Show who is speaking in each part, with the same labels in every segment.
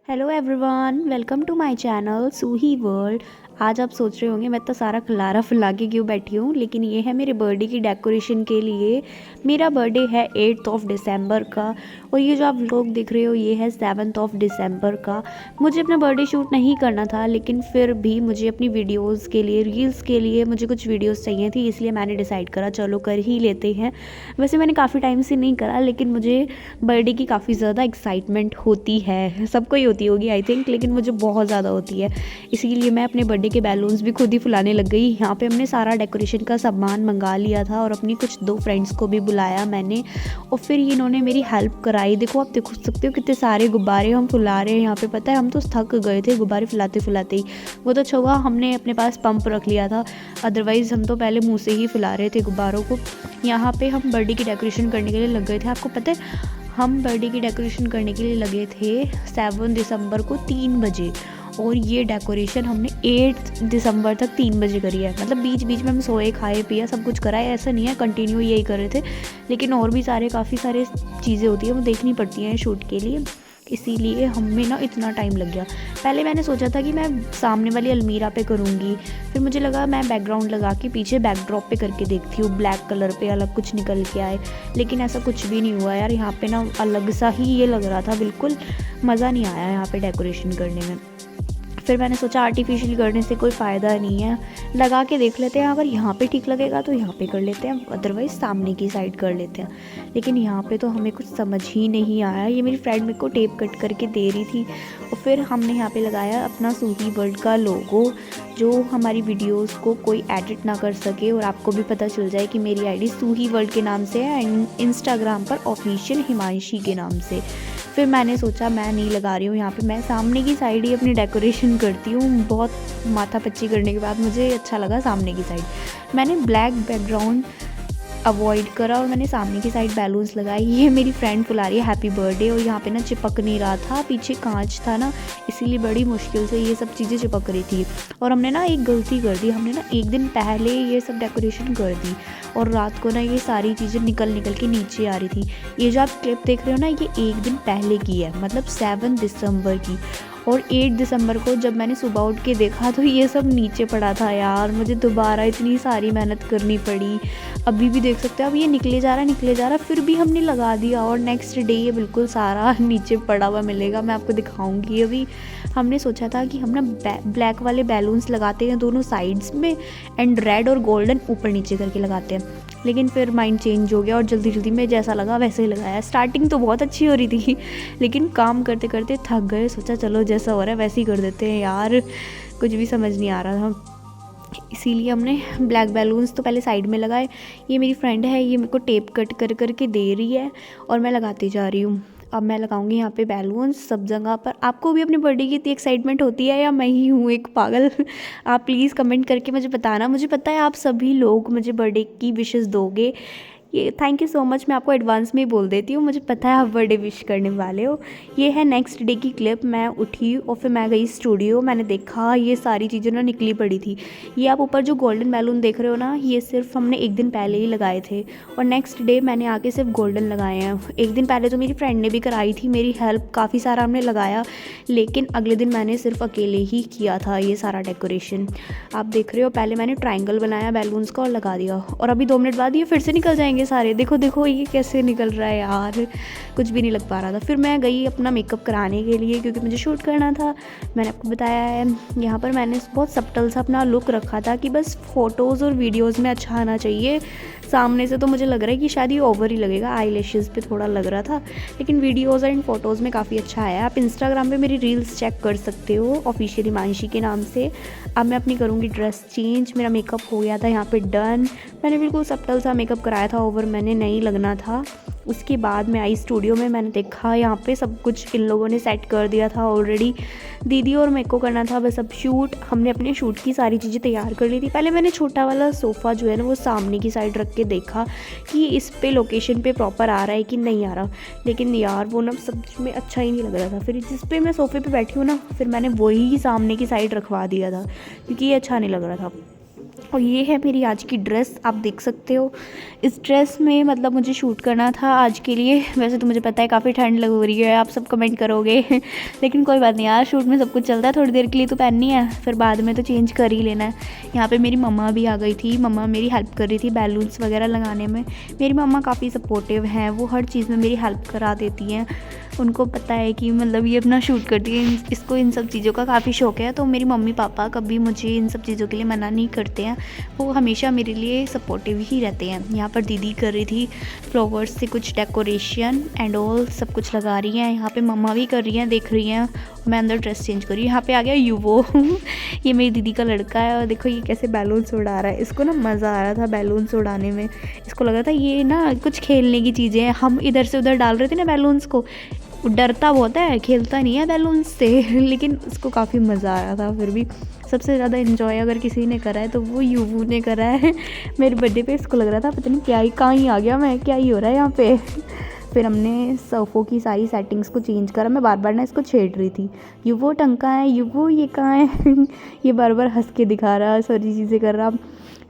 Speaker 1: Hello everyone, welcome to my channel Suhi world. आज आप सोच रहे होंगे मैं तो सारा खिलारा फुला के क्यों बैठी हूँ, लेकिन ये है मेरे बर्थडे की डेकोरेशन के लिए। मेरा बर्थडे है 8th ऑफ दिसंबर का और ये जो आप लोग देख रहे हो ये है 7th ऑफ दिसंबर का। मुझे अपना बर्थडे शूट नहीं करना था, लेकिन फिर भी मुझे अपनी वीडियोस के लिए, रील्स के लिए मुझे कुछ वीडियोस चाहिए थी, इसलिए मैंने डिसाइड करा चलो कर ही लेते हैं। वैसे मैंने काफ़ी टाइम से नहीं करा, लेकिन मुझे बर्थडे की काफ़ी ज़्यादा एक्साइटमेंट होती है, सबको ही होती होगी आई थिंक, लेकिन मुझे बहुत ज़्यादा होती है। इसीलिए मैं अपने बर्थडे के बैलून्स भी खुद ही फुलाने लग गई। यहाँ पे हमने सारा डेकोरेशन का सामान मंगा लिया था और अपनी कुछ 2 फ्रेंड्स को भी बुलाया मैंने, और फिर इन्होंने मेरी हेल्प कराई। देखो, आप देख सकते हो कितने सारे गुब्बारे हम फुला रहे हैं यहाँ पे। पता है, हम तो थक गए थे गुब्बारे फुलाते फुलाते ही। वो तो अच्छा हुआ हमने अपने पास पंप रख लिया था, अदरवाइज़ हम तो पहले मुँह से ही फुला रहे थे गुब्बारों को। यहाँ पे हम बर्थडे की डेकोरेशन करने के लिए लग गए थे। आपको पता है, हम बर्थडे की डेकोरेशन करने के लिए लगे थे 7 दिसंबर को 3 बजे, और ये डेकोरेशन हमने 8 दिसंबर तक 3 बजे करी है। मतलब बीच बीच में हम सोए, खाए, पिया, सब कुछ करा है, ऐसा नहीं है कंटिन्यू यही कर रहे थे। लेकिन और भी काफ़ी सारे चीज़ें होती हैं, वो देखनी पड़ती हैं शूट के लिए, इसीलिए हमें ना इतना टाइम लग गया। पहले मैंने सोचा था कि मैं सामने वाली अलमीरा पे करूँगी, फिर मुझे लगा मैं बैकग्राउंड लगा के पीछे बैकड्रॉप पे करके देखती हूँ, ब्लैक कलर पे अलग कुछ निकल के आए। लेकिन ऐसा कुछ भी नहीं हुआ यार, यहाँ पे ना अलग सा ही ये लग रहा था, बिल्कुल मज़ा नहीं आया यहाँ पे डेकोरेशन करने में। फिर मैंने सोचा आर्टिफिशियल करने से कोई फ़ायदा नहीं है, लगा के देख लेते हैं, अगर यहाँ पे ठीक लगेगा तो यहाँ पे कर लेते हैं, अदरवाइज़ सामने की साइड कर लेते हैं। लेकिन यहाँ पे तो हमें कुछ समझ ही नहीं आया। ये मेरी फ्रेंड मेरे को टेप कट करके दे रही थी, और फिर हमने यहाँ पे लगाया अपना सूही वर्ल्ड का लोगो, जो हमारी वीडियोस को कोई एडिट ना कर सके और आपको भी पता चल जाए कि मेरी आईडी सूही वर्ल्ड के नाम से है एंड इंस्टाग्राम पर ऑफिशियल हिमांशी के नाम से। फिर मैंने सोचा मैं नहीं लगा रही हूँ यहाँ पे, मैं सामने की साइड ही अपनी डेकोरेशन करती हूँ। बहुत माथापच्ची करने के बाद मुझे अच्छा लगा सामने की साइड। मैंने ब्लैक बैकग्राउंड अवॉइड करा और मैंने सामने की साइड बैलून्स लगाए। ये मेरी फ्रेंड फुला रही है हैप्पी बर्थडे, और यहाँ पे ना चिपक नहीं रहा था, पीछे कांच था ना, इसीलिए बड़ी मुश्किल से ये सब चीज़ें चिपक रही थी। और हमने ना एक गलती कर दी, हमने ना एक दिन पहले ये सब डेकोरेशन कर दी, और रात को ना ये सारी चीज़ें निकल के नीचे आ रही थी। ये जो आप क्लिप देख रहे हो ना, ये एक दिन पहले की है, मतलब 7 दिसंबर की। और 8 दिसंबर को जब मैंने सुबह उठ के देखा तो ये सब नीचे पड़ा था। यार मुझे दोबारा इतनी सारी मेहनत करनी पड़ी। अभी भी देख सकते हो, अब ये निकले जा रहा, फिर भी हमने लगा दिया, और नेक्स्ट डे ये बिल्कुल सारा नीचे पड़ा हुआ मिलेगा। मैं आपको दिखाऊंगी। अभी हमने सोचा था कि हम ना ब्लैक वाले बैलून्स लगाते हैं दोनों साइड्स में, एंड रेड और गोल्डन ऊपर नीचे करके लगाते हैं, लेकिन फिर माइंड चेंज हो गया और जल्दी जल्दी में जैसा लगा वैसे ही लगाया। स्टार्टिंग तो बहुत अच्छी हो रही थी, लेकिन काम करते करते थक गए, सोचा चलो जैसा हो रहा है वैसे ही कर देते हैं यार, कुछ भी समझ नहीं आ रहा था। इसीलिए हमने ब्लैक बैलून्स तो पहले साइड में लगाए। ये मेरी फ्रेंड है, ये मेरे को टेप कट कर करके दे रही है और मैं लगाती जा रही हूँ। अब मैं लगाऊंगी यहाँ पे बैलून्स सब जगह पर। आपको भी अपने बर्थडे की इतनी एक्साइटमेंट होती है या मैं ही हूँ एक पागल? आप प्लीज़ कमेंट करके मुझे बताना। मुझे पता है आप सभी लोग मुझे बर्थडे की विशेस दोगे, ये थैंक यू सो मच। मैं आपको एडवांस में ही बोल देती हूँ, मुझे पता है आप बर्थडे विश करने वाले हो। ये है नेक्स्ट डे की क्लिप। मैं उठी और फिर मैं गई स्टूडियो, मैंने देखा ये सारी चीज़ें ना निकली पड़ी थी। ये आप ऊपर जो गोल्डन बैलून देख रहे हो ना, ये सिर्फ हमने एक दिन पहले ही लगाए थे, और नेक्स्ट डे मैंने आके सिर्फ गोल्डन लगाए हैं। एक दिन पहले तो मेरी फ्रेंड ने भी कराई थी मेरी हेल्प, काफ़ी सारा हमने लगाया, लेकिन अगले दिन मैंने सिर्फ अकेले ही किया था ये सारा डेकोरेशन। आप देख रहे हो, पहले मैंने ट्रायंगल बनाया बैलून्स का और लगा दिया, और अभी 2 मिनट बाद ये फिर से निकल जाएंगे सारे। देखो देखो ये कैसे निकल रहा है यार, कुछ भी नहीं लग पा रहा था। फिर मैं गई अपना मेकअप कराने के लिए, क्योंकि मुझे शूट करना था। मैंने आपको बताया है, यहाँ पर मैंने बहुत सब्टल सा अपना लुक रखा था कि बस फ़ोटोज़ और वीडियोज़ में अच्छा आना चाहिए। सामने से तो मुझे लग रहा है कि शायद ये ओवर ही लगेगा, आई लैशेज़ पे थोड़ा लग रहा था, लेकिन वीडियोज़ एंड फ़ोटोज़ में काफ़ी अच्छा आया। आप इंस्टाग्राम पे मेरी रील्स चेक कर सकते हो ऑफिशियल हिमांशी के नाम से। अब मैं अपनी करूँगी ड्रेस चेंज। मेरा मेकअप हो गया था यहाँ पे डन। मैंने बिल्कुल सब्टल सा मेकअप कराया था, ओवर मैंने नहीं लगना था। उसके बाद मैं आई स्टूडियो में, मैंने देखा यहाँ पे सब कुछ इन लोगों ने सेट कर दिया था ऑलरेडी। दीदी और मेरे को करना था बस अब शूट। हमने अपने शूट की सारी चीज़ें तैयार कर ली थी। पहले मैंने छोटा वाला सोफ़ा जो है ना वो सामने की साइड रख के देखा कि इस पे लोकेशन पे प्रॉपर आ रहा है कि नहीं आ रहा, लेकिन यार वो ना सब में अच्छा ही नहीं लग रहा था। फिर जिस पे मैं सोफ़े पे बैठी हूँ ना, फिर मैंने वही सामने की साइड रखवा दिया था, क्योंकि ये अच्छा नहीं लग रहा था। और ये है मेरी आज की ड्रेस, आप देख सकते हो। इस ड्रेस में मतलब मुझे शूट करना था आज के लिए। वैसे तो मुझे पता है काफ़ी ठंड लग रही है, आप सब कमेंट करोगे लेकिन कोई बात नहीं यार, शूट में सब कुछ चलता है, थोड़ी देर के लिए तो पहननी है, फिर बाद में तो चेंज कर ही लेना है। यहाँ पे मेरी मम्मा भी आ गई थी, मम्मा मेरी हेल्प कर रही थी बैलून्स वगैरह लगाने में। मेरी मम्मा काफ़ी सपोर्टिव हैं, वो हर चीज़ में मेरी हेल्प करा देती हैं। उनको पता है कि मतलब ये अपना शूट करती है, इसको इन सब चीज़ों का काफ़ी शौक है। तो मेरी मम्मी पापा कभी मुझे इन सब चीज़ों के लिए मना नहीं करते हैं, वो हमेशा मेरे लिए सपोर्टिव ही रहते हैं। यहाँ पर दीदी कर रही थी फ्लावर्स से कुछ डेकोरेशन एंड ऑल, सब कुछ लगा रही हैं। यहाँ पे मम्मा भी कर रही हैं, देख रही हैं। मैं अंदर ड्रेस चेंज कर रही हूँ। यहाँ पे आ गया युवो ये मेरी दीदी का लड़का है, और देखो ये कैसे बैलून्स उड़ा रहा है। इसको ना मज़ा आ रहा था बैलून्स उड़ाने में, इसको लग रहा था ये ना कुछ खेलने की चीज़ें हैं। हम इधर से उधर डाल रहे थे ना बैलून्स को, डरता बहुत है, खेलता नहीं है बैलून से लेकिन उसको काफ़ी मज़ा आ रहा था। फिर भी सबसे ज़्यादा इन्जॉय अगर किसी ने करा है तो वो युवू ने करा है मेरे बर्थडे पे। इसको लग रहा था पता नहीं क्या ही, कहाँ ही आ गया मैं, क्या ही हो रहा है यहाँ पे फिर हमने सोफ़ों की सारी सेटिंग्स को चेंज करा। मैं बार बार ना इसको छेड़ रही थी, युवो टंका है, युवो ये कहाँ है ये बार बार हंस के दिखा रहा, सारी चीज़ें कर रहा।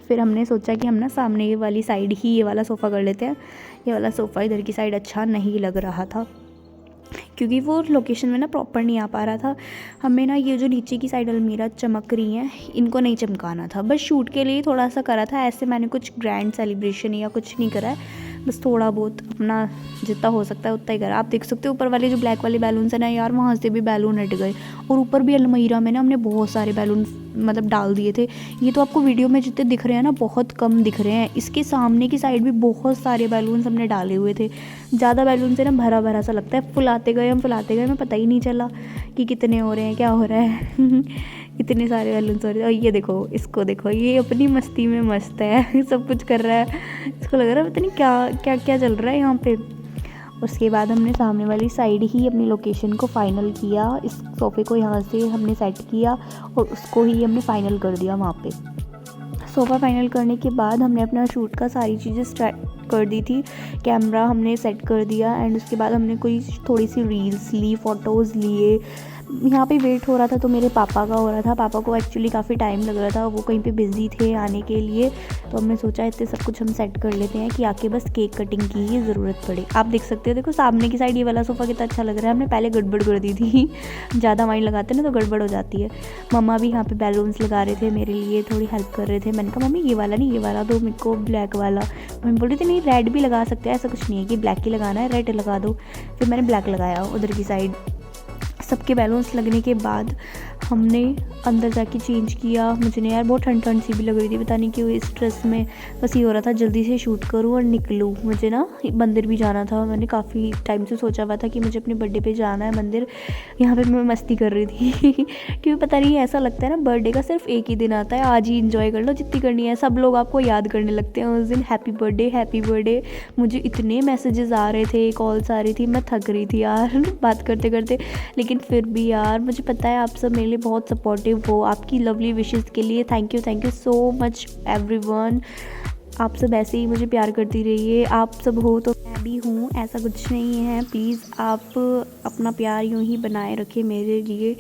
Speaker 1: फिर हमने सोचा कि हम ना सामने वाली साइड ही ये वाला सोफ़ा कर लेते हैं। ये वाला सोफ़ा इधर की साइड अच्छा नहीं लग रहा था, क्योंकि वो लोकेशन में ना प्रॉपर नहीं आ पा रहा था। हमें ना ये जो नीचे की साइड अलमीरा चमक रही हैं, इनको नहीं चमकाना था, बस शूट के लिए थोड़ा सा करा था। ऐसे मैंने कुछ ग्रैंड सेलिब्रेशन या कुछ नहीं करा है, बस थोड़ा बहुत अपना जितना हो सकता है उतना ही करा। आप देख सकते हो ऊपर वाले जो ब्लैक वाले बैलून्स हैं ना यार, वहाँ से भी बैलून हट गए। और ऊपर भी अलमीरा में ना हमने बहुत सारे बैलून मतलब डाल दिए थे। ये तो आपको वीडियो में जितने दिख रहे हैं ना बहुत कम दिख रहे हैं, इसके सामने की साइड भी बहुत सारे बैलून्स हमने डाले हुए थे। ज़्यादा बैलून से ना भरा भरा सा लगता है, फुलाते गए हमें पता ही नहीं चला कि कितने हो रहे हैं, क्या हो रहा है इतने सारे बैलून्स हो रहे हैं। और ये देखो, इसको देखो, ये अपनी मस्ती में मस्त है सब कुछ कर रहा है, इसको लग रहा है पता नहीं क्या क्या क्या चल रहा है यहाँ पे। उसके बाद हमने सामने वाली साइड ही अपनी लोकेशन को फ़ाइनल किया। इस सोफ़े को यहाँ से हमने सेट किया और उसको ही हमने फ़ाइनल कर दिया वहाँ पे। सोफ़ा फाइनल करने के बाद हमने अपना शूट का सारी चीज़ें स्टार्ट कर दी थी। कैमरा हमने सेट कर दिया एंड उसके बाद हमने कोई थोड़ी सी रील्स ली, फ़ोटोज़ लिए। यहाँ पे वेट हो रहा था तो मेरे पापा का हो रहा था। पापा को एक्चुअली काफ़ी टाइम लग रहा था, वो कहीं पे बिज़ी थे आने के लिए, तो हमने सोचा इतने सब कुछ हम सेट कर लेते हैं कि आके बस केक कटिंग की ही ज़रूरत पड़े। आप देख सकते हो, देखो सामने की साइड ये वाला सोफ़ा कितना अच्छा लग रहा है। हमने पहले गड़बड़ कर दी थी ज़्यादा माइंड लगाते ना तो गड़बड़ हो जाती है। मम्मा भी यहाँ पर बैलून्स लगा रहे थे, मेरे लिए थोड़ी हेल्प कर रहे थे। मैंने कहा मम्मी ये वाला नहीं, ये वाला दो मेरे को, ब्लैक वाला। मम्मी बोल रही थी नहीं रेड भी लगा सकते हैं, ऐसा कुछ नहीं है कि ब्लैक ही लगाना है, रेड लगा दो। फिर मैंने ब्लैक लगाया उधर की साइड। सबके बैलून्स लगने के बाद हमने अंदर जाके चेंज किया। मुझे ना यार बहुत ठंड ठंड सी भी लग रही थी, पता नहीं क्यों इस ड्रेस में। बस ये हो रहा था जल्दी से शूट करूँ और निकलूँ। मुझे ना मंदिर भी जाना था, मैंने काफ़ी टाइम से सोचा हुआ था कि मुझे अपने बर्थडे पे जाना है मंदिर। यहाँ पे मैं मस्ती कर रही थी क्योंकि पता नहीं ऐसा लगता है ना बर्थडे का सिर्फ एक ही दिन आता है, आज ही इंजॉय कर लो जितनी करनी है। सब लोग आपको याद करने लगते हैं उस दिन, हैप्पी बर्थडे हैप्पी बर्थडे। मुझे इतने मैसेजेस आ रहे थे, कॉल्स आ रही थी, मैं थक रही थी यार बात करते करते। लेकिन फिर भी यार मुझे पता है आप सब मेरे लिए बहुत सपोर्टिव हो। आपकी लवली विशेस के लिए thank you so much everyone. आप सब ऐसे ही मुझे प्यार करती रहिए। आप सब हो तो मैं भी हूँ, ऐसा कुछ नहीं है। प्लीज़ आप अपना प्यार यूँ ही बनाए रखें मेरे लिए।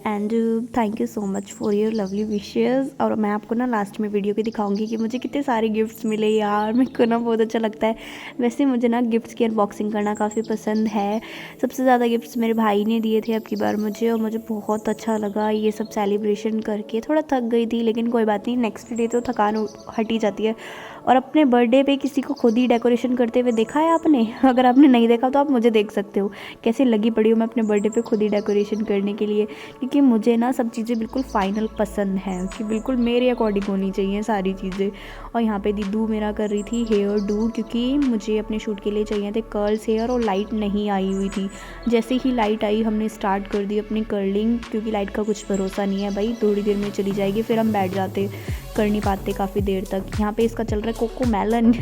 Speaker 1: And thank you so much for your lovely wishes. और मैं आपको ना लास्ट में वीडियो के दिखाऊंगी कि मुझे कितने सारे गिफ्ट्स मिले यार, मेरे को ना बहुत अच्छा लगता है। वैसे मुझे ना गिफ्ट्स की अनबॉक्सिंग करना काफ़ी पसंद है। सबसे ज़्यादा गिफ्ट्स मेरे भाई ने दिए थे अब की बार मुझे, और मुझे बहुत अच्छा लगा ये सब सेलिब्रेशन करके। थोड़ा थक गई थी लेकिन कोई बात नहीं, नेक्स्ट डे तो थकान हट ही जाती है। और अपने बर्थडे पे किसी को खुद ही डेकोरेशन करते हुए देखा है आपने? अगर आपने नहीं देखा तो आप मुझे देख सकते हो कैसे लगी पड़ी हूँ मैं अपने बर्थडे पे खुद ही डेकोरेशन करने के लिए। क्योंकि मुझे ना सब चीज़ें बिल्कुल फ़ाइनल पसंद हैं कि बिल्कुल मेरे अकॉर्डिंग होनी चाहिए सारी चीज़ें। और यहाँ पे दीदू मेरा कर रही थी हेयर डू, क्योंकि मुझे अपने शूट के लिए चाहिए थे कर्ल्स हेयर और लाइट नहीं आई हुई थी। जैसे ही लाइट आई हमने स्टार्ट कर दी अपनी कर्लिंग, क्योंकि लाइट का कुछ भरोसा नहीं है भाई, थोड़ी देर में चली जाएगी फिर हम बैठ जाते, कर नहीं पाते काफ़ी देर तक। यहाँ पे इसका चल रहा है कोको मेलन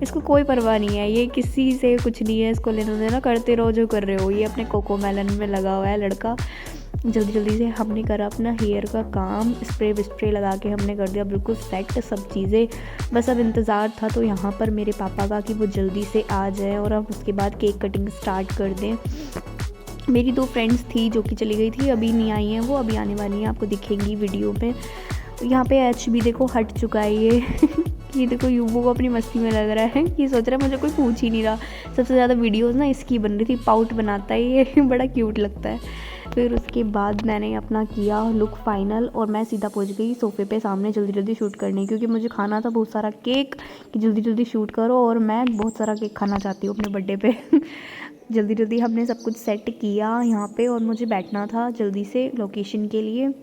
Speaker 1: इसको कोई परवाह नहीं है, ये किसी से कुछ नहीं है, इसको लेना देना करते रहो जो कर रहे हो। ये अपने कोको मेलन में लगा हुआ है लड़का। जल्दी जल्दी से हमने करा अपना हेयर का काम, स्प्रे लगा के हमने कर दिया बिल्कुल सेट सब चीज़ें। बस अब इंतज़ार था तो यहाँ पर मेरे पापा का कि वो जल्दी से आ जाए और अब उसके बाद केक कटिंग स्टार्ट कर दें। मेरी 2 फ्रेंड्स थी जो कि चली गई थी, अभी नहीं आई हैं वो, अभी आने वाली हैं, आपको दिखेंगी वीडियो में। यहाँ पे एच भी देखो हट चुका है ये देखो युवो को अपनी मस्ती में लग रहा है, ये सोच रहा है मुझे कोई पूछ ही नहीं रहा। सबसे ज़्यादा वीडियोस ना इसकी बन रही थी, पाउट बनाता है ये बड़ा क्यूट लगता है। फिर उसके बाद मैंने अपना किया लुक फाइनल और मैं सीधा पहुंच गई सोफ़े पे सामने जल्दी जल्दी शूट करने, क्योंकि मुझे खाना था बहुत सारा केक कि जल्दी जल्दी शूट करो और मैं बहुत सारा केक खाना चाहती हूँ अपने बर्थडे पे जल्दी जल्दी हमने सब कुछ सेट किया यहाँ पे और मुझे बैठना था जल्दी से लोकेशन के लिए।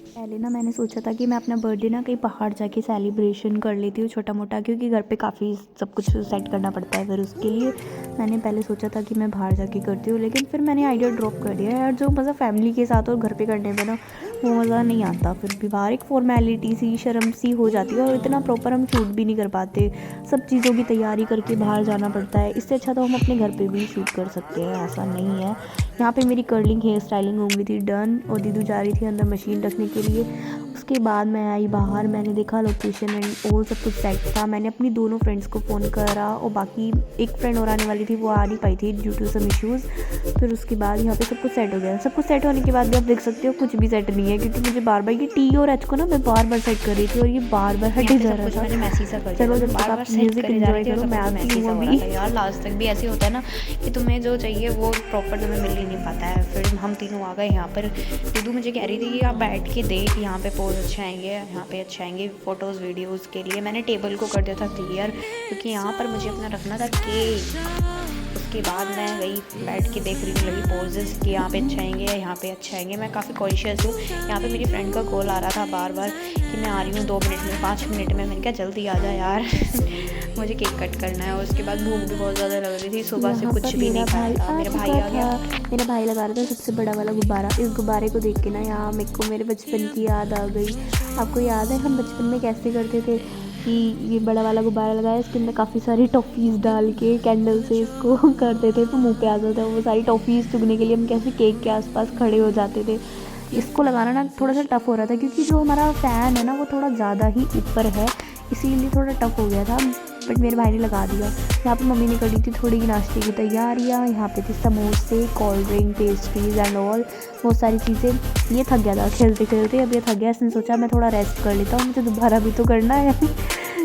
Speaker 1: पहले ना मैंने सोचा था कि मैं अपना बर्थडे ना कहीं पहाड़ जाके सेलिब्रेशन कर लेती हूँ छोटा मोटा, क्योंकि घर पे काफ़ी सब कुछ सेट करना पड़ता है। फिर उसके लिए मैंने पहले सोचा था कि मैं बाहर जाके करती हूँ, लेकिन फिर मैंने आइडिया ड्रॉप कर दिया यार, जो मज़ा फैमिली के साथ और घर पे करने में ना वो मज़ा नहीं आता। फिर भी बाहर एक फॉर्मेलिटी सी शर्म सी हो जाती है और इतना प्रॉपर हम शूट भी नहीं कर पाते, सब चीज़ों की तैयारी करके बाहर जाना पड़ता है। इससे अच्छा तो हम अपने घर पे भी शूट कर सकते हैं, ऐसा नहीं है। यहाँ पे मेरी कर्लिंग हेयर स्टाइलिंग हो गई थी डन और दीदू जा रही थी अंदर मशीन रखने के लिए। उसके बाद मैं आई बाहर, मैंने देखा लोकेशन एंड ऑल सब कुछ सेट था। मैंने अपनी दोनों फ्रेंड्स को फ़ोन करा और बाकी एक फ्रेंड और आने वाली थी, वो आ नहीं पाई थी ड्यू टू सम इश्यूज़। फिर उसके बाद यहाँ पे सब कुछ सेट हो गया। सब कुछ सेट होने के बाद भी आप देख सकते हो कुछ भी सेट नहीं है, क्योंकि मुझे बार बार ये टी और एच को ना मैं बार बार सेट कर रही थी और ये बार बार हटे जा रहा था। चलो जब तक आप म्यूज़िक एंजॉय करो, मैं आती हूँ अभी।
Speaker 2: यार लास्ट तक भी ऐसे होता है ना कि तुम्हें जो चाहिए वो प्रॉपर तुम्हें मिल ही नहीं पाता है। फिर हम तीनों आ गए यहाँ पर। दीदू मुझे कह रही थी कि आप बैठ के देख, यहाँ पे पोज अच्छे आएंगे, यहाँ पे अच्छे आएंगे फ़ोटोज़ वीडियोज़ के लिए। मैंने टेबल को कर दिया था क्लियर, क्योंकि यहाँ पर मुझे अपना रखना था केक। उसके बाद मैं गई बैठ के देख रही लगी पोजेस कि यहाँ पे अच्छे आएंगे, यहाँ पे अच्छे आएंगे। मैं काफ़ी कॉन्शियस हूँ। यहाँ पे मेरी फ्रेंड का कॉल आ रहा था बार बार कि मैं आ रही हूँ 2 मिनट में, 5 मिनट में। मैंने कहा जल्दी आ जा यार मुझे केक कट करना है। और उसके बाद भूख भी बहुत ज़्यादा लग रही थी, सुबह से कुछ भी नहीं खाया था। मेरा भाई आ गया,
Speaker 1: मेरा भाई लगा रहा था सबसे बड़ा वाला गुब्बारा। इस गुब्बारे को देख के ना यहाँ मेरे को मेरे बचपन की याद आ गई। आपको याद है हम बचपन में कैसे करते थे कि ये बड़ा वाला गुब्बारा लगाया, इसके अंदर काफ़ी सारी टॉफ़ीज़ डाल के कैंडल से इसको करते थे, तो मुंह पे आ जाता है वो सारी टॉफ़ीज़ चुगने के लिए हम कैसे केक के आसपास खड़े हो जाते थे। इसको लगाना ना थोड़ा सा टफ़ हो रहा था, क्योंकि जो हमारा फ़ैन है ना वो थोड़ा ज़्यादा ही ऊपर है, इसीलिए थोड़ा टफ़ हो गया था, बट मेरे भाई ने लगा दिया। यहाँ पे मम्मी ने करी थी थोड़ी नाश्ते की तैयारियाँ। यहाँ पे थी समोसे, cold drink, pastries and all, बहुत सारी चीज़ें। ये थक गया था खेलते खेलते, अब ये थक गया, इसने सोचा मैं थोड़ा रेस्ट कर लेता हूँ, मुझे दोबारा भी तो करना है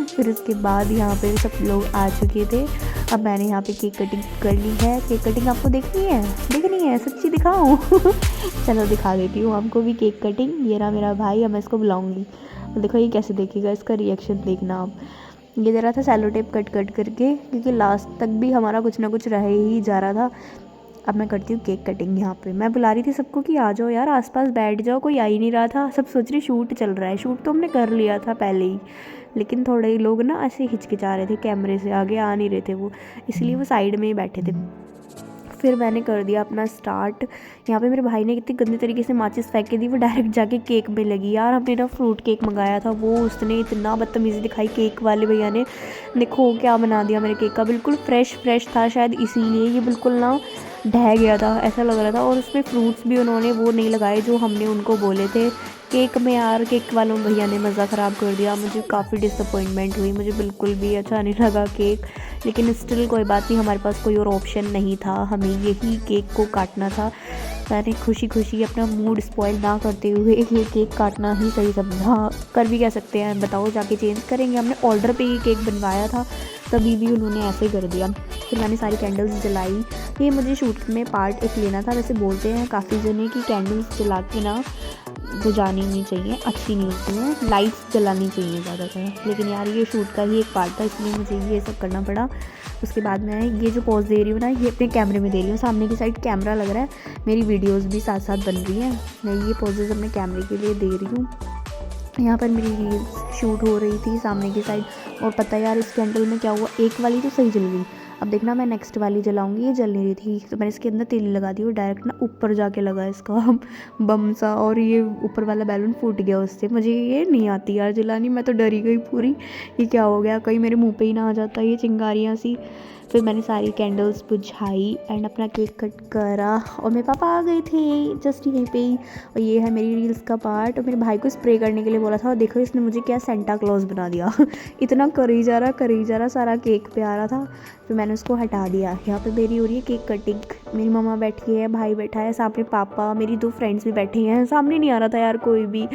Speaker 1: फिर उसके बाद यहाँ पे सब लोग आ चुके थे। अब मैंने यहाँ पे केक कटिंग कर ली है। केक कटिंग आपको देखनी है सच्ची दिखाऊँ चलो दिखा देती हूँ आपको भी केक कटिंग। ये रहा मेरा भाई, अब मैं इसको बुलाऊँगी, देखो ये कैसे देखेगा, इसका रिएक्शन देखना आप। ये दे रहा था सेलो टेप कट करके, क्योंकि लास्ट तक भी हमारा कुछ ना कुछ रह ही जा रहा था। अब मैं करती हूँ केक कटिंग। यहाँ पे मैं बुला रही थी सबको कि आ जाओ यार आसपास बैठ जाओ, कोई आ ही नहीं रहा था। सब सोच रहे शूट चल रहा है, शूट तो हमने कर लिया था पहले ही, लेकिन थोड़े लोग ना ऐसे हिचकिचा रहे थे, कैमरे से आगे आ नहीं रहे थे वो, इसलिए वो साइड में ही बैठे थे। फिर मैंने कर दिया अपना स्टार्ट। यहाँ पे मेरे भाई ने कितनी गंदी तरीके से माचिस फेंक के दी, वो डायरेक्ट जाके केक में लगी। यार हमने ना फ्रूट केक मंगाया था, वो उसने इतना बदतमीज़ी दिखाई केक वाले भैया ने। देखो क्या बना दिया मेरे केक का, बिल्कुल फ्रेश था, शायद इसीलिए ये बिल्कुल ना ढह गया था ऐसा लग रहा था। और उसमें फ्रूट्स भी उन्होंने वो नहीं लगाए जो हमने उनको बोले थे केक में। यार केक वालों भैया ने मज़ा ख़राब कर दिया, मुझे काफ़ी डिसअपॉइंटमेंट हुई, मुझे बिल्कुल भी अच्छा नहीं लगा केक। लेकिन स्टिल कोई बात नहीं, हमारे पास कोई और ऑप्शन नहीं था, हमें यही केक को काटना था। मैंने खुशी अपना मूड स्पॉइल ना करते हुए ये केक काटना ही सही समझा। कर भी कह सकते हैं, बताओ जाके चेंज करेंगे, हमने ऑर्डर पे ये केक बनवाया था, तभी भी उन्होंने ऐसे कर दिया। फिर मैंने सारी कैंडल्स जलाई। ये मुझे शूट में पार्ट एक लेना था। वैसे बोलते हैं काफ़ी जने कि कैंडल्स जला के ना बुझानी नहीं चाहिए, अच्छी नहीं होती हैं, लाइट्स जलानी चाहिए ज़्यादातर। लेकिन यार ये शूट का ही एक पार्ट था, इसलिए मुझे ये सब करना पड़ा। उसके बाद मैं ये जो पोज दे रही हूँ ना, ये अपने कैमरे में दे रही हूँ, सामने की साइड कैमरा लग रहा है, मेरी वीडियोस भी साथ साथ बन रही हैं। मैं ये पोजेज़ अपने कैमरे के लिए दे रही हूँ। यहाँ पर मेरी रील्स शूट हो रही थी सामने की साइड। और पता है यार इस कैंडल में क्या हुआ, एक वाली तो सही जल गई, अब देखना मैं नेक्स्ट वाली जलाऊंगी। ये जल नहीं रही थी, तो मैंने इसके अंदर तेल लगा दी और डायरेक्ट ना ऊपर जाके लगा इसका बम सा, और ये ऊपर वाला बैलून फूट गया उससे। मुझे ये नहीं आती यार जलानी, मैं तो डरी गई पूरी, ये क्या हो गया, कहीं मेरे मुंह पे ही ना आ जाता ये चिंगारियाँ सी। फिर मैंने सारी कैंडल्स बुझाई एंड अपना केक कट करा और मेरे पापा आ गए थे जस्ट यहीं पे ही। और ये है मेरी रील्स का पार्ट। और मेरे भाई को स्प्रे करने के लिए बोला था और देखो इसने मुझे क्या सेंटा क्लॉज बना दिया इतना करी जा रहा सारा केक पे आ रहा था। फिर मैंने उसको हटा दिया। यहाँ पे मेरी हो रही है केक कटिंग। मेरी मम्मा बैठी है, भाई बैठा है, सामने पापा, मेरी 2 फ्रेंड्स भी बैठे हैं। सामने नहीं आ रहा था यार कोई भी।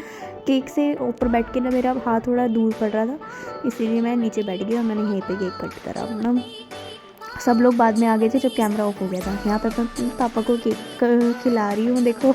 Speaker 1: केक से ऊपर बैठ के ना मेरा हाथ थोड़ा दूर पड़ रहा था, इसीलिए मैं नीचे बैठ गई और मैंने यहीं पे केक कट करा अपना। सब लोग बाद में आ गए थे जब कैमरा ऑफ हो गया था। यहाँ पे मैं पापा को केक खिला रही हूँ। देखो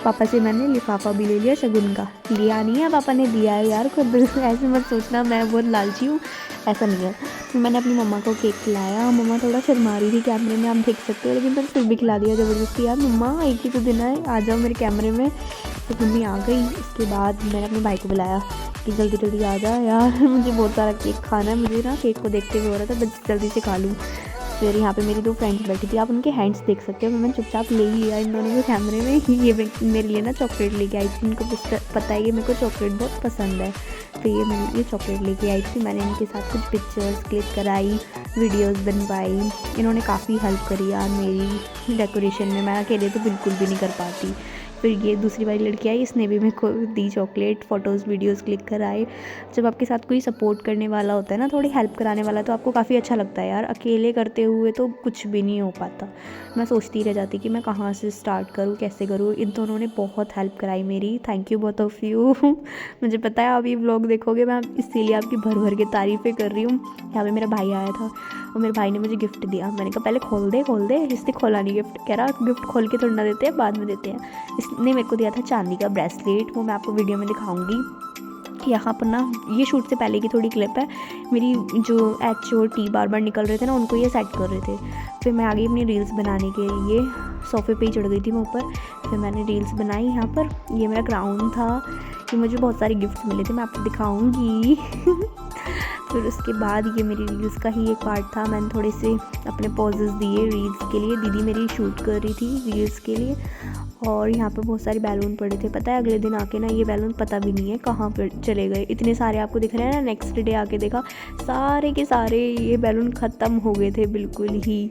Speaker 1: पापा से मैंने लिफाफा भी ले लिया शगुन का। लिया नहीं है, पापा ने दिया है यार खुद। ऐसे मत सोचना मैं बहुत लालची हूँ, ऐसा नहीं है। तो मैंने अपनी मम्मा को केक खिलाया। मम्मा थोड़ा शर्मा रही थी कैमरे में, आप देख सकते हो, लेकिन मैंने फिर भी खिला दिया ज़बरदस्ती। यार मम्मा एक ही तो दिन है, आ जाओ मेरे कैमरे में। तो मम्मी आ गई। इसके बाद मैंने अपने भाई को बुलाया कि जल्दी जल्दी आ जा यार, मुझे बहुत सारा केक खाना है। मुझे ना केक को देखते हुए हो रहा था बस जल्दी से खा लूँ। फिर यहाँ पे मेरी 2 फ्रेंड्स बैठी थी, आप उनके हैंड्स देख सकते हो। मैंने चुपचाप ले ही लिया इन दोनों को कैमरे में। ये मेरे लिए ना चॉकलेट लेके आई थी, इनको पता है कि मेरे को चॉकलेट बहुत पसंद है, तो ये मेरे लिए चॉकलेट लेके आई थी। मैंने इनके साथ कुछ पिक्चर्स क्लिक कराई, वीडियोस बनवाई। इन्होंने काफ़ी हेल्प करी यार मेरी डेकोरेशन में, मैं अकेले तो बिल्कुल भी नहीं कर पाती। फिर ये दूसरी वाली लड़की आई, इसने भी मेरे को दी चॉकलेट, फ़ोटोज़ वीडियोस क्लिक कराए। जब आपके साथ कोई सपोर्ट करने वाला होता है ना, थोड़ी हेल्प कराने वाला, तो आपको काफ़ी अच्छा लगता है यार। अकेले करते हुए तो कुछ भी नहीं हो पाता। मैं सोचती रह जाती कि मैं कहाँ से स्टार्ट करूँ, कैसे करूँ। इन दोनों ने बहुत हेल्प कराई मेरी। Thank you both of you. मुझे पता है आप ये व्लॉग देखोगे, मैं इसीलिए आपकी भर भर के तारीफ़ें कर रही हूँ। यहाँ पे मेरा भाई आया था और मेरे भाई ने मुझे गिफ्ट दिया। मैंने कहा पहले खोल दे। इसने खोला नहीं गिफ्ट, कह रहा गिफ्ट खोल के थोड़ा ना देते हैं, बाद में देते हैं। इसने मेरे को दिया था चांदी का ब्रेसलेट, वो मैं आपको वीडियो में दिखाऊंगी। यहाँ पर ना ये शूट से पहले की थोड़ी क्लिप है। मेरी जो एच और टी बार निकल रहे थे ना, उनको ये सेट कर रहे थे। फिर मैं आ गई अपनी रील्स बनाने के लिए, सोफ़े पे ही चढ़ गई थी मैं ऊपर। फिर मैंने रील्स बनाई। यहाँ पर ये मेरा क्राउन था, ये मुझे बहुत सारे गिफ्ट्स मिले थे, मैं आपको दिखाऊंगी। फिर उसके बाद ये मेरी रील्स का ही एक पार्ट था। मैंने थोड़े से अपने पॉजेस दिए रील्स के लिए। दीदी मेरी शूट कर रही थी रील्स के लिए। और यहाँ पे बहुत सारे बैलून पड़े थे। पता है अगले दिन आके ना ये बैलून पता भी नहीं है कहाँ पर चले गए। इतने सारे आपको दिख रहे हैं ना, नेक्स्ट डे आके देखा सारे के सारे ये बैलून ख़त्म हो गए थे बिल्कुल ही।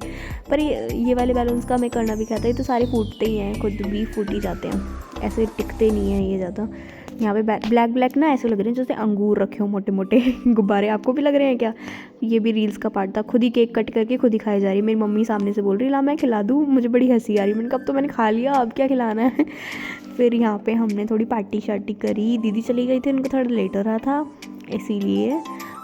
Speaker 1: पर ये वाले बैलून्स का हमें करना भी क्या था, ये तो सारे फूटते ही हैं, खुद भी फूट ही जाते हैं, ऐसे टिकते नहीं हैं ये ज़्यादा। यहाँ पे ब्लैक ना ऐसे लग रहे हैं जैसे अंगूर रखे हो मोटे मोटे गुब्बारे। आपको भी लग रहे हैं क्या? ये भी रील्स का पार्ट था। खुद ही केक कट करके खुद ही खाई जा रही। मेरी मम्मी सामने से बोल रही ला मैं खिला दूँ, मुझे बड़ी हंसी आ रही। मैंने कहा अब तो मैंने खा लिया, अब क्या खिलाना है। फिर यहाँ पे हमने थोड़ी पार्टी शार्टी करी। दीदी चली गई थी, उनको थोड़ा लेट हो रहा था इसीलिए।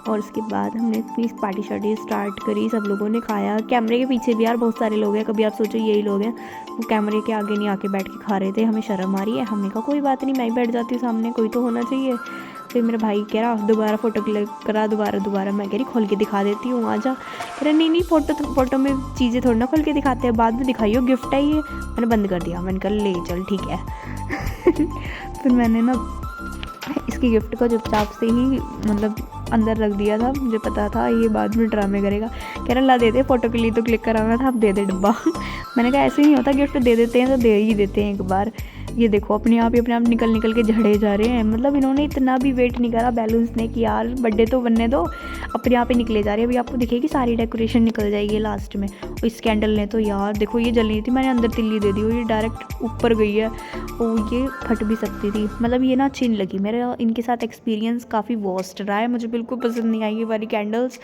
Speaker 1: और उसके बाद हमने अपनी पार्टी शार्टी स्टार्ट करी। सब लोगों ने खाया। कैमरे के पीछे भी यार बहुत सारे लोग हैं। कभी आप सोचो यही लोग हैं, वो कैमरे के आगे नहीं आके बैठ के खा रहे थे। हमें शर्म आ रही है, हमने कहा कोई बात नहीं, मैं ही बैठ जाती हूँ सामने, कोई तो होना चाहिए। फिर मेरा भाई कह रहा दोबारा फ़ोटो क्लिक करा, दोबारा। मैं कह रही खोल के दिखा देती हूँ, आजा। कह रहा नहीं फ़ोटो में चीज़ें थोड़ी ना खोल के दिखाते हैं, बाद में दिखाइयो, गिफ्ट है ये। मैंने बंद कर दिया। मैंने कहा ले चल ठीक है। फिर मैंने ना इसकी गिफ्ट को चुपचाप से ही मतलब अंदर रख दिया था। मुझे पता था ये बाद में ड्रामे करेगा। कह रहा ला दे दे, फ़ोटो के लिए तो क्लिक कराना था, अब दे दे डब्बा। मैंने कहा ऐसे नहीं होता, गिफ्ट दे देते हैं तो दे ही देते हैं एक बार। ये देखो अपने आप निकल के झड़े जा रहे हैं। मतलब इन्होंने इतना भी वेट नहीं करा बैलून्स ने कि यार बर्थडे तो बनने दो, अपने आप ही निकले जा रहे हैं। अभी आपको दिखेगी सारी डेकोरेशन निकल जाएगी लास्ट में। और इस कैंडल ने तो यार देखो ये जल रही थी, मैंने अंदर तिल्ली दे दी और ये डायरेक्ट ऊपर गई है और ये फट भी सकती थी। मतलब ये ना अच्छी नहीं लगी। मेरा इनके साथ एक्सपीरियंस काफ़ी वर्स्ट रहा है, मुझे बिल्कुल पसंद नहीं आई ये वाली कैंडल्स।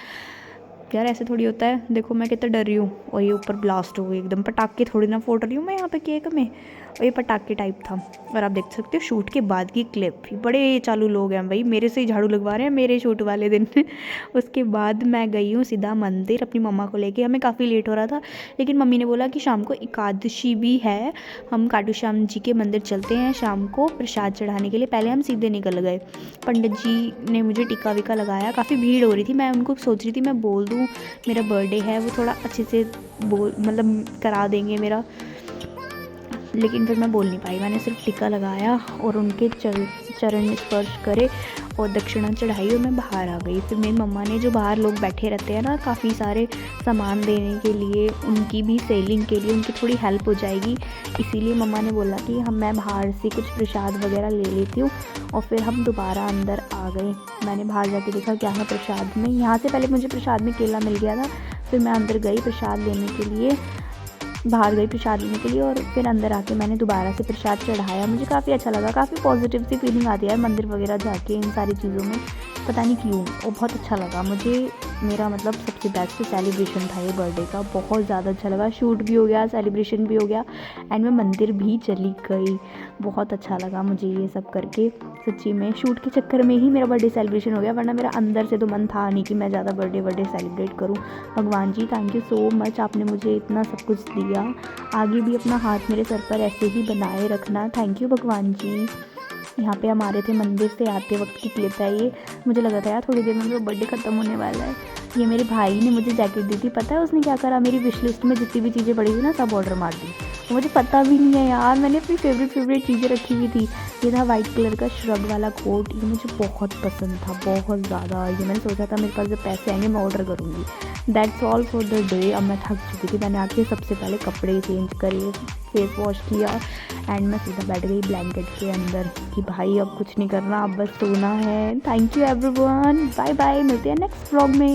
Speaker 1: यार ऐसे थोड़ी होता है। देखो मैं कितना डर रही हूँ और ये ऊपर ब्लास्ट हो गई एकदम। पटाखे थोड़ी ना फोड़ रही हूँ मैं यहाँ पे केक में, और ये पटाखे टाइप था। और आप देख सकते हो शूट के बाद की क्लिप, बड़े चालू लोग हैं भाई, मेरे से ही झाड़ू लगवा रहे हैं मेरे शूट वाले दिन। उसके बाद मैं गई हूँ सीधा मंदिर अपनी मम्मा को लेके। हमें काफ़ी लेट हो रहा था, लेकिन मम्मी ने बोला कि शाम को एकादशी भी है, हम खाटू श्याम जी के मंदिर चलते हैं शाम को प्रसाद चढ़ाने के लिए। पहले हम सीधे निकल गए। पंडित जी ने मुझे टीका वीका लगाया। काफ़ी भीड़ हो रही थी। मैं उनको सोच रही थी मैं बोल दूँ मेरा बर्थडे है, वो थोड़ा अच्छे से मतलब करा देंगे मेरा, लेकिन फिर मैं बोल नहीं पाई। मैंने सिर्फ टीका लगाया और उनके चरण स्पर्श करे और दक्षिणा चढ़ाई और मैं बाहर आ गई। फिर मेरी मम्मा ने, जो बाहर लोग बैठे रहते हैं ना काफ़ी सारे सामान देने के लिए, उनकी भी सेलिंग के लिए उनकी थोड़ी हेल्प हो जाएगी, इसीलिए मम्मा ने बोला कि मैं बाहर से कुछ प्रसाद वगैरह ले लेती हूँ। और फिर हम दोबारा अंदर आ गए। मैंने बाहर जाके देखा क्या है प्रसाद में। यहाँ से पहले मुझे प्रसाद में केला मिल गया था, फिर मैं अंदर गई प्रसाद लेने के लिए, बाहर गई प्रसाद लेने के लिए, और फिर अंदर आके मैंने दोबारा से प्रसाद चढ़ाया। मुझे काफ़ी अच्छा लगा, काफ़ी पॉजिटिव सी फीलिंग आती है मंदिर वगैरह जाके इन सारी चीज़ों में, पता नहीं क्यों, वो बहुत अच्छा लगा मुझे। मेरा मतलब सबसे बेस्ट सेलिब्रेशन था ये बर्थडे का, बहुत ज़्यादा अच्छा लगा। शूट भी हो गया, सेलिब्रेशन भी हो गया, एंड मैं मंदिर भी चली गई। बहुत अच्छा लगा मुझे ये सब करके, सच्ची में शूट के चक्कर में ही मेरा बर्थडे सेलिब्रेशन हो गया, वरना मेरा अंदर से तो मन था नहीं कि मैं ज़्यादा बर्थडे सेलिब्रेट करूँ। भगवान जी थैंक यू सो मच, आपने मुझे इतना सब कुछ दिया। आगे भी अपना हाथ मेरे सर पर ऐसे ही बनाए रखना। थैंक यू भगवान जी। यहाँ पे हमारे थे मंदिर से आते वक्त की क्लिप है ये। मुझे लगा था यार थोड़ी देर में मेरा बर्थडे ख़त्म होने वाला है। ये मेरे भाई ने मुझे जैकेट दी थी, पता है उसने क्या करा, मेरी विश लिस्ट में जितनी भी चीज़ें पड़ी थी ना सब ऑर्डर मार दी। तो मुझे पता भी नहीं है यार, मैंने अपनी फेवरेट चीज़ें रखी हुई थी। ये था वाइट कलर का श्रग वाला कोट, ये मुझे बहुत पसंद था, बहुत ज़्यादा। ये मैंने सोचा था मेरे पास जब पैसे आएंगे मैं ऑर्डर करूँगी। That's all for the day. अब मैं थक चुकी थी, मैंने आके सबसे पहले कपड़े चेंज करे, फेस वॉश किया, एंड मैं सीधा बैठ गई ब्लैंकेट के अंदर कि भाई अब कुछ नहीं करना, अब बस सोना है। Thank you everyone, bye bye, मिलते हैं नेक्स्ट व्लॉग में।